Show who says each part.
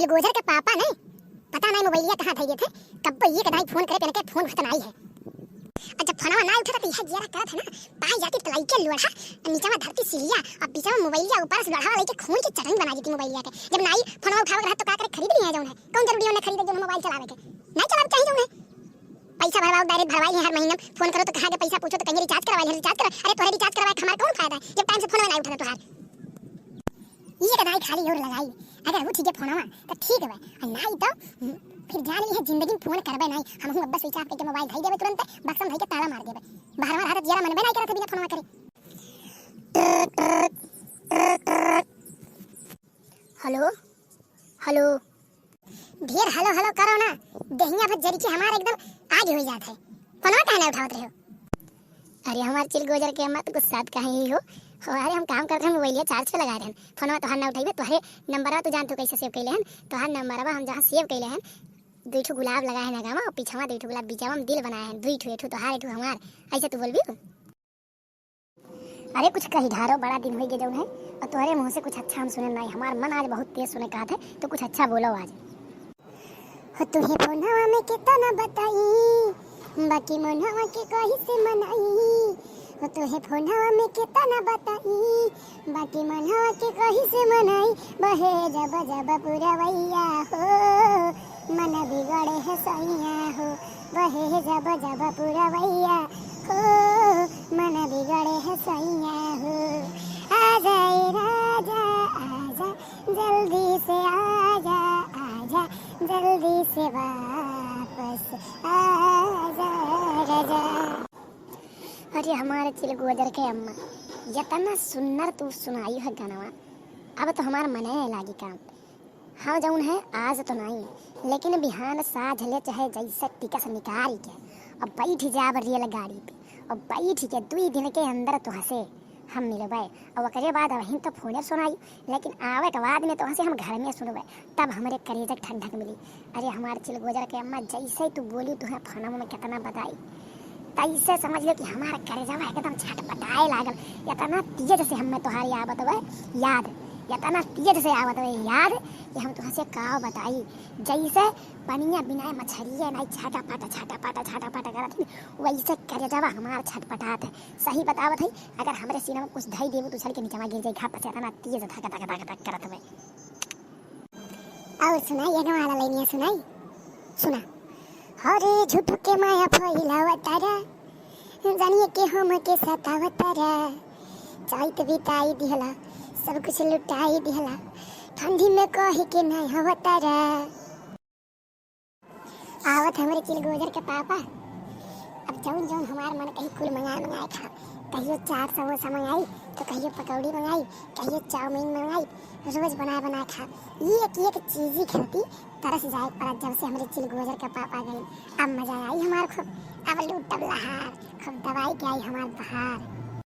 Speaker 1: चिलगोजर के पापा ने पता नहीं मोबाइलिया कहाँ धइले थे, कब ये कदाई फोन करे के फोन खतन आई है। और जब फोनवा ना उठा तो यह जरा करत है ना, पाई जाती तलाई के लोढ़ा नीचेवा धरती सिलिया और बीचवा मोबाइलिया ऊपर से लोढ़ा लेके खून की चटनी बना देती मोबाइलिया के। जब नाई फोनवा उठावे रहा तो का करे, खरीद नहीं है जौन है, कौन जरूरी है खरीदे जो मोबाइल चलावे के, नहीं चलावे चाहिए जौन है। पैसा भरवाओ डायरेक्ट भरवाई है, हर महीने फोन करो तो कहां के पैसा पूछो तो कहीं रिचार्ज करवाई है, रिचार्ज कर। अरे तोरे रिचार्ज करवाए हमारा कौन फायदा है जब टाइम से फोन ना उठा तोहार। ये कदाई खाली और लगाई, अगर उठ जे फोनवा तो ठीक है, और नहीं तो फिर जान ली है जिंदगी में फोन करबे नहीं। हम अब्बा स्विच ऑफ करके मोबाइल धई देबे, तुरंत बक्सम धई के ताला मार देबे, बाहर मार हाथ जरा मनबे नहीं करत बिना फोनवा करे। हेलो हेलो, ढेर हेलो हेलो करो ना, दहिया भर जरी के हमारे एकदम आग हो जात है, फोनवा काहे ना उठावत रहे हो। अरे हमार चिलगोजर के अम्मा तो गुस्सा काहे ही हो, अरे हम काम करते हैं मोबाइल चार्ज पे लगा रहे हैं, फोनवा तो ना उठाइबे। तोहरे नंबरवा तो जान तू कैसे सेव कैले हन, तोहर नंबरवा हम जहां सेव कैले हन, दुईठो गुलाब लगाए हैं नगामा और पीछवा दुईठो गुलाब बीचवा में दिल बनाए हैं, दुईठो एठो तोहार एठो हमार, ऐसे तू बोलबी। अरे कुछ कही ढारो, बड़ा दिन हो गए जौन है, और तोहरे मुंह से कुछ अच्छा हम सुने नहीं, हमार मन आज बहुत तेज सुने का था, तो कुछ अच्छा बोलो आज। हो तुहे फोनवा में कितना बताई, बाकी मनवा के कहीं से मनाई। हो तुहे फोनवा में कितना बताई, बाकी मनवा के कहीं से मनाई। बहे जब जब पुरवैया हो, मन बिगड़े है सैया हो। बहे जब जब पुरवैया हो, मन बिगड़े है सैया हो। आजा ए राजा आजा, जल्दी से आजा आजा, जल्दी से वापस आजा राजा। अरे हमारे चिलगोजर के अम्मा, जितना सुंदर तू सुनाई है गानवा, अब तो हमारा मने लागी काम। हाँ जौन है आज तो नहीं, लेकिन बिहान साझ ले चाहे जैसे टिकस निकाल के और बैठ जाब रेल गाड़ी पे, और बैठ के 2 दिन के अंदर तो हंसे हम मिलबे, और ओकरे बाद वहीं तो फोने सुनाई, लेकिन आवे के बाद में तो हंसे हम घर में सुनबे, तब हमारे कलेजे ठंडक मिली। अरे हमारे चिलगोजर के अम्मा, जैसे तू बोली तुहे फोनवा में कितना बताई, तैसे समझ लो कि हमारा कलेजवा एकदम छटपटाए लागल। इतना तेज से हमें तोहारी आवत है याद, इतना तेज से आवत है याद कि हम तुहसे का बताई। जैसे पनिया बिना मछरिया नहीं छाटा पाटा करत है, वैसे कलेजवा हमारा छटपटात है। सही बतावत है, अगर हमरे सीना में कुछ धई देबू तो चल के नीचे गिर जाई, घाप से इतना तेज धक धक धक धक करत है। और सुनाई ये वाला लाइनिया सुनाई, सुना। हरे झूठ के माया फैलावतारा, जानिए के हम के सतावतारा। चैत बिताई दिहला, सब कुछ लुटाई दिहला, ठंडी में कहे के नहीं हवतारा। आवत हमारे चिलगोजर के पापा, अब जौन जौन हमार मन कहीं कुल मंगाए खा, कहियो चाट समोसा मंगाई तो कहियो पकौड़ी मंगाई, कहियो चाउमीन मंगाई, रोज बना खा। एक चीज ही खाती तरस जाए पर जब से हमारे चिलगोजर के पापा गए, अब मजा आई हमार खूब, अब लूटब लहार, खूब दवाई के आई हमार बहार।